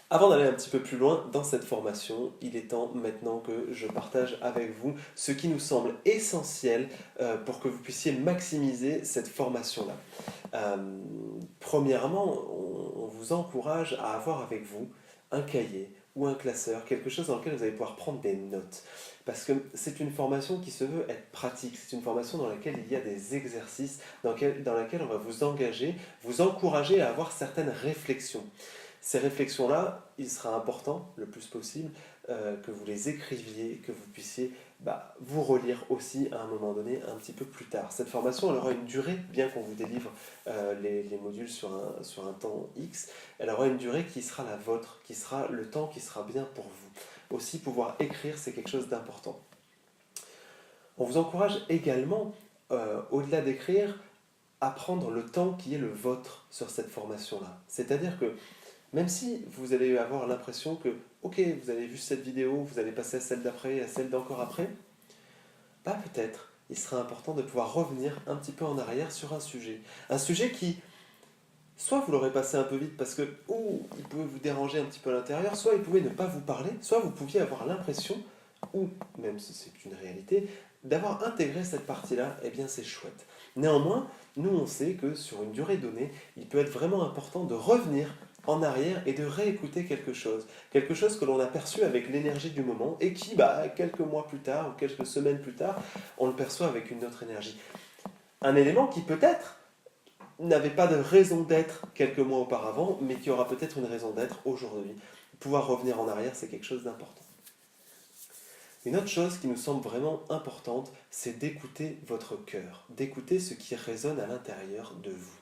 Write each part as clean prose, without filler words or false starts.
Avant d'aller un petit peu plus loin dans cette formation, il est temps maintenant que je partage avec vous ce qui nous semble essentiel pour que vous puissiez maximiser cette formation-là. Euh, Premièrement, on vous encourage à avoir avec vous un cahier ou un classeur, quelque chose dans lequel vous allez pouvoir prendre des notes. Parce que c'est une formation qui se veut être pratique, c'est une formation dans laquelle il y a des exercices, dans laquelle on va vous engager, vous encourager à avoir certaines réflexions. Ces réflexions-là, il sera important, le plus possible, que vous les écriviez, que vous puissiez vous relire aussi à un moment donné, un petit peu plus tard. Cette formation, elle aura une durée, bien qu'on vous délivre les modules sur un temps X, elle aura une durée qui sera la vôtre, qui sera le temps qui sera bien pour vous. Aussi, pouvoir écrire, c'est quelque chose d'important. On vous encourage également, au-delà d'écrire, à prendre le temps qui est le vôtre sur cette formation-là. C'est-à-dire que même si vous allez avoir l'impression que, ok, vous avez vu cette vidéo, vous allez passer à celle d'après, à celle d'encore après, peut-être il sera important de pouvoir revenir un petit peu en arrière sur un sujet. Un sujet qui, soit vous l'aurez passé un peu vite parce que, ou il pouvait vous déranger un petit peu à l'intérieur, soit il pouvait ne pas vous parler, soit vous pouviez avoir l'impression, ou même si c'est une réalité, d'avoir intégré cette partie-là, eh bien c'est chouette. Néanmoins, nous on sait que sur une durée donnée, il peut être vraiment important de revenir en arrière et de réécouter quelque chose que l'on a perçu avec l'énergie du moment et qui, quelques mois plus tard ou quelques semaines plus tard, on le perçoit avec une autre énergie. Un élément qui peut-être n'avait pas de raison d'être quelques mois auparavant, mais qui aura peut-être une raison d'être aujourd'hui. Pouvoir revenir en arrière, c'est quelque chose d'important. Une autre chose qui nous semble vraiment importante, c'est d'écouter votre cœur, d'écouter ce qui résonne à l'intérieur de vous.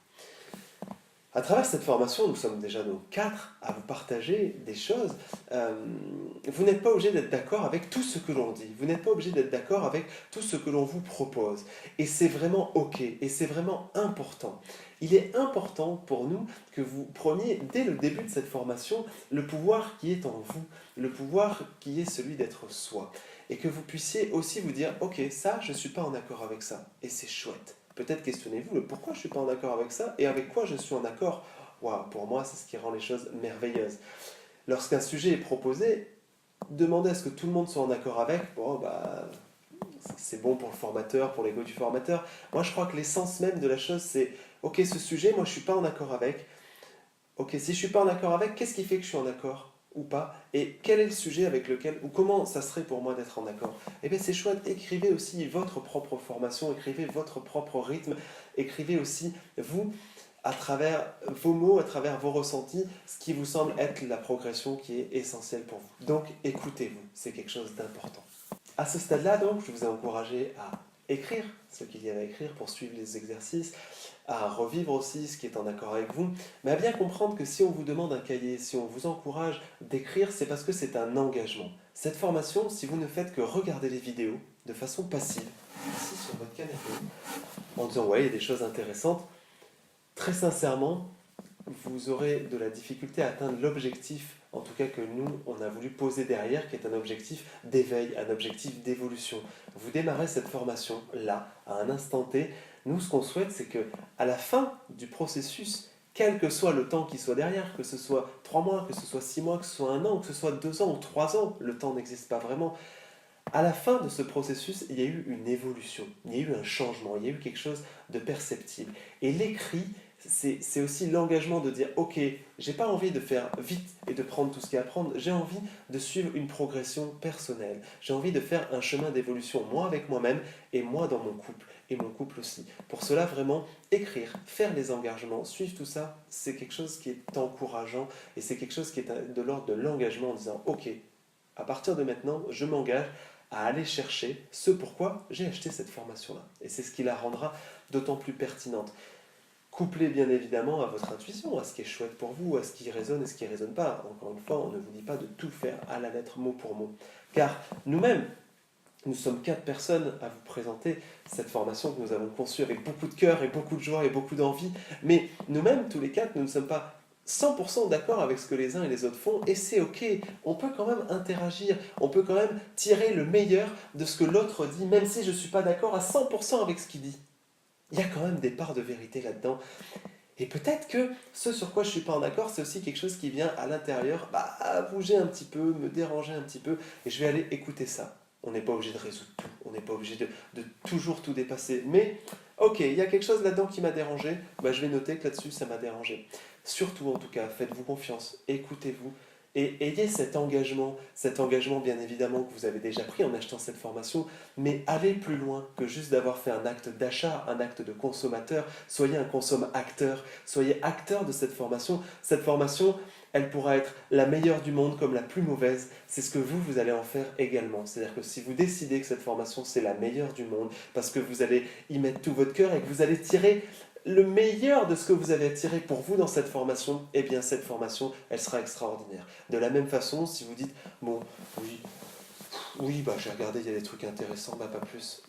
À travers cette formation, nous sommes déjà nos 4 à vous partager des choses. Vous n'êtes pas obligé d'être d'accord avec tout ce que l'on dit. Vous n'êtes pas obligé d'être d'accord avec tout ce que l'on vous propose. Et c'est vraiment OK. Et c'est vraiment important. Il est important pour nous que vous preniez, dès le début de cette formation, le pouvoir qui est en vous. Le pouvoir qui est celui d'être soi. Et que vous puissiez aussi vous dire, OK, ça, je ne suis pas en accord avec ça. Et c'est chouette. Peut-être questionnez-vous le pourquoi je ne suis pas en accord avec ça et avec quoi je suis en accord. Wow, pour moi, c'est ce qui rend les choses merveilleuses. Lorsqu'un sujet est proposé, demandez à ce que tout le monde soit en accord avec. Bon, c'est bon pour le formateur, pour l'ego du formateur. Moi, je crois que l'essence même de la chose, c'est ok, ce sujet, moi, je ne suis pas en accord avec. Ok, si je ne suis pas en accord avec, qu'est-ce qui fait que je suis en accord ou pas? Et quel est le sujet avec lequel, ou comment ça serait pour moi d'être en accord? Eh bien c'est chouette, écrivez aussi votre propre formation, écrivez votre propre rythme, écrivez aussi, vous, à travers vos mots, à travers vos ressentis, ce qui vous semble être la progression qui est essentielle pour vous. Donc écoutez-vous, c'est quelque chose d'important. À ce stade-là, donc, je vous ai encouragé à écrire ce qu'il y avait à écrire pour suivre les exercices, à revivre aussi ce qui est en accord avec vous, mais à bien comprendre que si on vous demande un cahier, si on vous encourage d'écrire, c'est parce que c'est un engagement. Cette formation, si vous ne faites que regarder les vidéos de façon passive, ici sur votre canapé, en disant ouais, il y a des choses intéressantes, très sincèrement, vous aurez de la difficulté à atteindre l'objectif, en tout cas que nous, on a voulu poser derrière, qui est un objectif d'éveil, un objectif d'évolution. Vous démarrez cette formation là, à un instant T. Nous, ce qu'on souhaite, c'est que à la fin du processus, quel que soit le temps qui soit derrière, que ce soit 3 mois, que ce soit 6 mois, que ce soit 1 an, que ce soit 2 ans ou 3 ans, le temps n'existe pas vraiment. À la fin de ce processus, il y a eu une évolution, il y a eu un changement, il y a eu quelque chose de perceptible. Et l'écrit, c'est aussi l'engagement de dire ok, j'ai pas envie de faire vite et de prendre tout ce qu'il y a à prendre, j'ai envie de suivre une progression personnelle, j'ai envie de faire un chemin d'évolution, moi avec moi-même et moi dans mon couple, et mon couple aussi. Pour cela, vraiment, écrire, faire les engagements, suivre tout ça, c'est quelque chose qui est encourageant et c'est quelque chose qui est de l'ordre de l'engagement en disant ok, à partir de maintenant, je m'engage à aller chercher ce pourquoi j'ai acheté cette formation-là. Et c'est ce qui la rendra d'autant plus pertinente. Couplé bien évidemment à votre intuition, à ce qui est chouette pour vous, à ce qui résonne et ce qui ne résonne pas. Encore une fois, on ne vous dit pas de tout faire à la lettre mot pour mot. Car nous-mêmes, nous sommes 4 personnes à vous présenter cette formation que nous avons conçue avec beaucoup de cœur et beaucoup de joie et beaucoup d'envie. Mais nous-mêmes, tous les 4, nous ne sommes pas 100% d'accord avec ce que les uns et les autres font, et c'est ok, on peut quand même interagir, on peut quand même tirer le meilleur de ce que l'autre dit, même si je ne suis pas d'accord à 100% avec ce qu'il dit. Il y a quand même des parts de vérité là-dedans. Et peut-être que ce sur quoi je ne suis pas en accord, c'est aussi quelque chose qui vient à l'intérieur, bouger un petit peu, me déranger un petit peu, et je vais aller écouter ça. On n'est pas obligé de résoudre tout, on n'est pas obligé de toujours tout dépasser. Mais, ok, il y a quelque chose là-dedans qui m'a dérangé, je vais noter que là-dessus, ça m'a dérangé. Surtout, en tout cas, faites-vous confiance, écoutez-vous, et ayez cet engagement bien évidemment que vous avez déjà pris en achetant cette formation, mais allez plus loin que juste d'avoir fait un acte d'achat, un acte de consommateur. Soyez un consomme-acteur, soyez acteur de cette formation. Cette formation, elle pourra être la meilleure du monde comme la plus mauvaise. C'est ce que vous allez en faire également. C'est-à-dire que si vous décidez que cette formation, c'est la meilleure du monde, parce que vous allez y mettre tout votre cœur et que vous allez tirer le meilleur de ce que vous avez tiré pour vous dans cette formation, eh bien cette formation, elle sera extraordinaire. De la même façon, si vous dites, bon, oui, j'ai regardé, il y a des trucs intéressants, pas plus.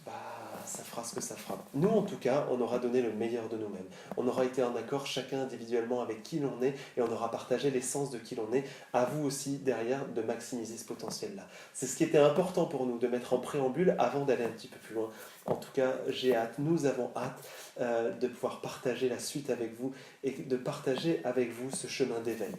Ça fera ce que ça fera. Nous, en tout cas, on aura donné le meilleur de nous-mêmes. On aura été en accord chacun individuellement avec qui l'on est et on aura partagé l'essence de qui l'on est. À vous aussi, derrière, de maximiser ce potentiel-là. C'est ce qui était important pour nous, de mettre en préambule avant d'aller un petit peu plus loin. En tout cas, j'ai hâte, nous avons hâte de pouvoir partager la suite avec vous et de partager avec vous ce chemin d'éveil.